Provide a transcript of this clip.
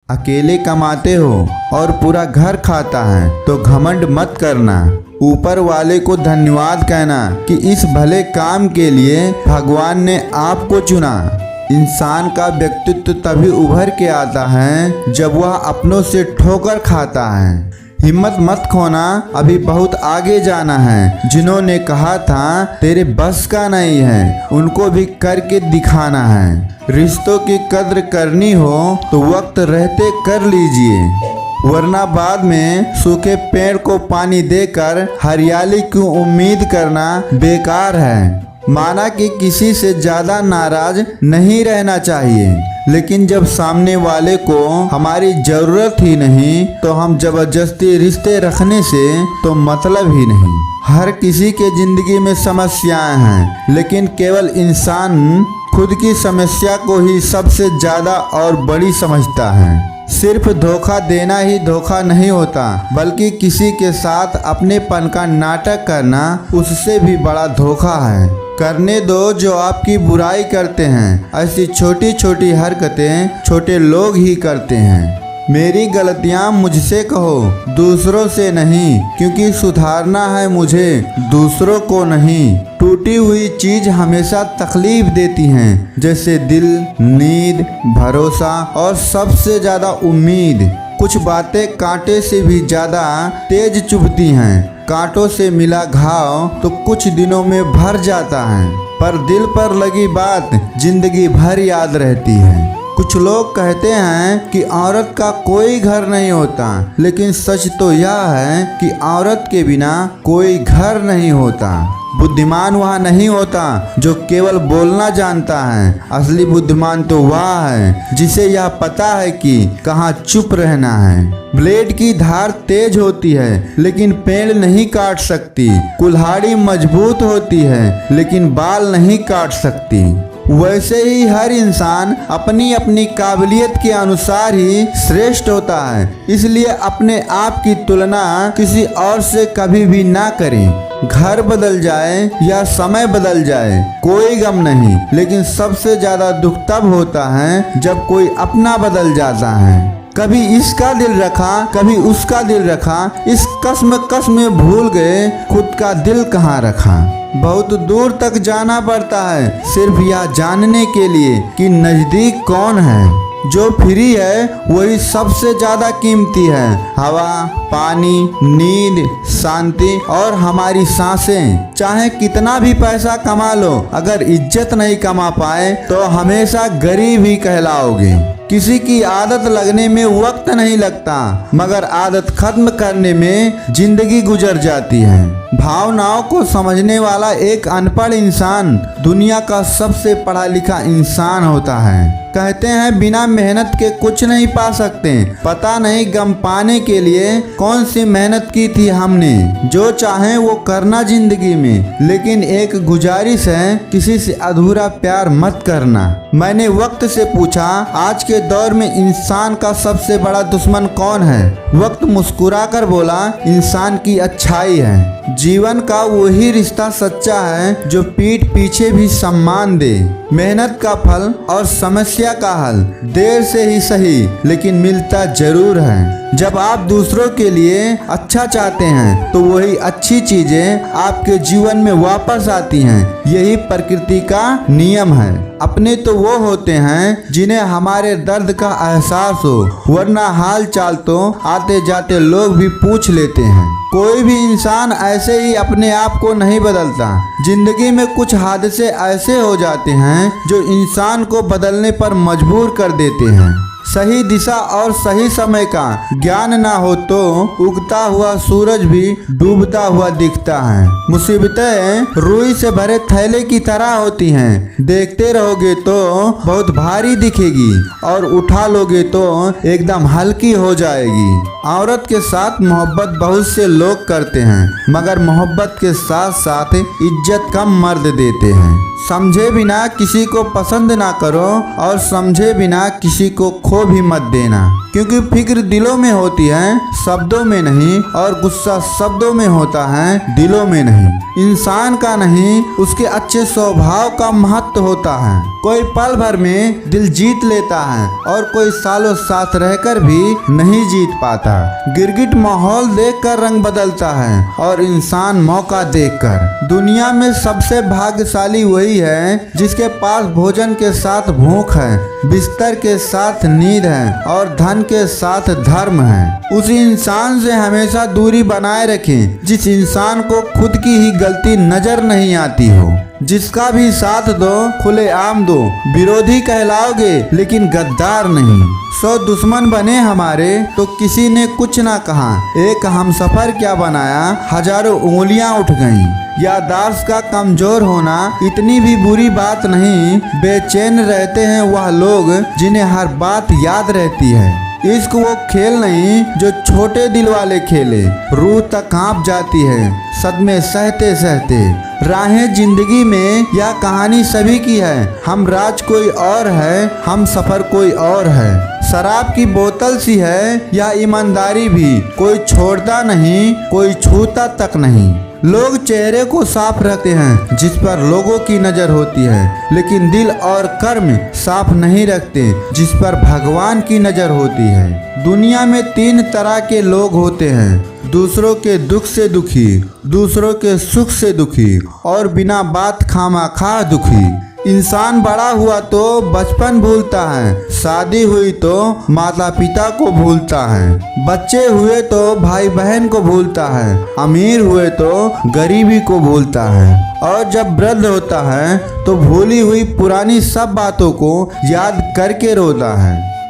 अकेले कमाते हो और पूरा घर खाता है तो घमंड मत करना। ऊपर वाले को धन्यवाद कहना कि इस भले काम के लिए भगवान ने आपको चुना। इंसान का व्यक्तित्व तभी उभर के आता है जब वह अपनों से ठोकर खाता है। हिम्मत मत खोना, अभी बहुत आगे जाना है। जिन्होंने कहा था तेरे बस का नहीं है, उनको भी करके दिखाना है। रिश्तों की कद्र करनी हो तो वक्त रहते कर लीजिए, वरना बाद में सूखे पेड़ को पानी देकर हरियाली की उम्मीद करना बेकार है। माना कि किसी से ज़्यादा नाराज नहीं रहना चाहिए, लेकिन जब सामने वाले को हमारी ज़रूरत ही नहीं तो हम ज़बरदस्ती रिश्ते रखने से तो मतलब ही नहीं। हर किसी के ज़िंदगी में समस्याएं हैं, लेकिन केवल इंसान खुद की समस्या को ही सबसे ज़्यादा और बड़ी समझता है। सिर्फ धोखा देना ही धोखा नहीं होता, बल्कि किसी के साथ अपनेपन का नाटक करना उससे भी बड़ा धोखा है। करने दो जो आपकी बुराई करते हैं। ऐसी छोटी छोटी हरकतें छोटे लोग ही करते हैं। मेरी गलतियां मुझसे कहो, दूसरों से नहीं, क्योंकि सुधारना है मुझे, दूसरों को नहीं। टूटी हुई चीज हमेशा तकलीफ देती हैं, जैसे दिल, नींद, भरोसा और सबसे ज़्यादा उम्मीद। कुछ बातें कांटे से भी ज़्यादा तेज चुभती हैं। कांटों से मिला घाव तो कुछ दिनों में भर जाता है, पर दिल पर लगी बात जिंदगी भर याद रहती है। कुछ लोग कहते हैं कि औरत का कोई घर नहीं होता, लेकिन सच तो यह है कि औरत के बिना कोई घर नहीं होता। बुद्धिमान वह नहीं होता जो केवल बोलना जानता है, असली बुद्धिमान तो वह है जिसे यह पता है कि कहाँ चुप रहना है। ब्लेड की धार तेज होती है लेकिन पेड़ नहीं काट सकती। कुल्हाड़ी मजबूत होती है लेकिन बाल नहीं काट सकती। वैसे ही हर इंसान अपनी अपनी काबिलियत के अनुसार ही श्रेष्ठ होता है, इसलिए अपने आप की तुलना किसी और से कभी भी ना करें। घर बदल जाए या समय बदल जाए कोई गम नहीं, लेकिन सबसे ज़्यादा दुख तब होता है जब कोई अपना बदल जाता है। कभी इसका दिल रखा, कभी उसका दिल रखा, इस कसम में भूल गए खुद का दिल कहाँ रखा। बहुत दूर तक जाना पड़ता है सिर्फ यह जानने के लिए कि नज़दीक कौन है। जो फ्री है वही सबसे ज़्यादा कीमती है। हवा, पानी, नींद, शांति और हमारी सांसें। चाहे कितना भी पैसा कमा लो, अगर इज्जत नहीं कमा पाए तो हमेशा गरीब ही कहलाओगे। किसी की आदत लगने में वक्त नहीं लगता, मगर आदत खत्म करने में जिंदगी गुजर जाती है। भावनाओं को समझने वाला एक अनपढ़ इंसान दुनिया का सबसे पढ़ा लिखा इंसान होता है। कहते हैं बिना मेहनत के कुछ नहीं पा सकते। पता नहीं गम पाने के लिए कौन सी मेहनत की थी हमने। जो चाहे वो करना जिंदगी में, लेकिन एक गुजारिश है, किसी से अधूरा प्यार मत करना। मैंने वक्त से पूछा, आज के दौर में इंसान का सबसे बड़ा दुश्मन कौन है? वक्त मुस्कुरा कर बोला, इंसान की अच्छाई है। जीवन का वही रिश्ता सच्चा है जो पीठ पीछे भी सम्मान दे। मेहनत का फल और समस्या का हल देर से ही सही, लेकिन मिलता जरूर है। जब आप दूसरों के लिए अच्छा चाहते हैं तो वही अच्छी चीजें आपके जीवन में वापस आती हैं। यही प्रकृति का नियम है। अपने तो वो होते हैं जिन्हें हमारे दर्द का एहसास हो, वरना हाल चाल तो आते जाते लोग भी पूछ लेते हैं। कोई भी इंसान ऐसे ही अपने आप को नहीं बदलता। जिंदगी में कुछ हादसे ऐसे हो जाते हैं जो इंसान को बदलने पर मजबूर कर देते हैं। सही दिशा और सही समय का ज्ञान ना हो तो उगता हुआ सूरज भी डूबता हुआ दिखता है। मुसीबतें रुई से भरे थैले की तरह होती हैं। देखते रहोगे तो बहुत भारी दिखेगी और उठा लोगे तो एकदम हल्की हो जाएगी। औरत के साथ मोहब्बत बहुत से लोग करते हैं, मगर मोहब्बत के साथ साथ इज्जत कम मर्द देते हैं। समझे बिना किसी को पसंद ना करो और समझे बिना किसी को खो भी मत देना, क्योंकि फिक्र दिलों में होती है, शब्दों में नहीं, और गुस्सा शब्दों में होता है, दिलों में नहीं। इंसान का नहीं उसके अच्छे स्वभाव का महत्व होता है। कोई पल भर में दिल जीत लेता है और कोई सालों साथ रहकर भी नहीं जीत पाता। गिरगिट माहौल देखकर रंग बदलता है और इंसान मौका देखकर। दुनिया में सबसे भाग्यशाली वही है जिसके पास भोजन के साथ भूख है, बिस्तर के साथ नींद है और धन के साथ धर्म है। उस इंसान से हमेशा दूरी बनाए रखें जिस इंसान को खुद की ही गलती नजर नहीं आती हो। जिसका भी साथ दो खुलेआम दो, विरोधी कहलाओगे लेकिन गद्दार नहीं। 100 दुश्मन बने हमारे तो किसी ने कुछ ना कहा, एक हमसफर क्या बनाया हजारों उंगलियां उठ गईं। याददाश्त का कमजोर होना इतनी भी बुरी बात नहीं। बेचैन रहते हैं वह लोग जिन्हें हर बात याद रहती है। इश्क वो खेल नहीं जो छोटे दिल वाले खेले, रूह तक कांप जाती है सदमे सहते सहते। राहें जिंदगी में यह कहानी सभी की है, हम राज कोई और है, हम सफर कोई और है। शराब की बोतल सी है या ईमानदारी भी, कोई छोड़ता नहीं कोई छूता तक नहीं। लोग चेहरे को साफ रखते हैं जिस पर लोगों की नजर होती है, लेकिन दिल और कर्म साफ नहीं रखते जिस पर भगवान की नजर होती है। दुनिया में 3 तरह के लोग होते हैं, दूसरों के दुख से दुखी, दूसरों के सुख से दुखी और बिना बात खामाखा दुखी। इंसान बड़ा हुआ तो बचपन भूलता है, शादी हुई तो माता पिता को भूलता है, बच्चे हुए तो भाई बहन को भूलता है, अमीर हुए तो गरीबी को भूलता है और जब वृद्ध होता है तो भूली हुई पुरानी सब बातों को याद करके रोता है।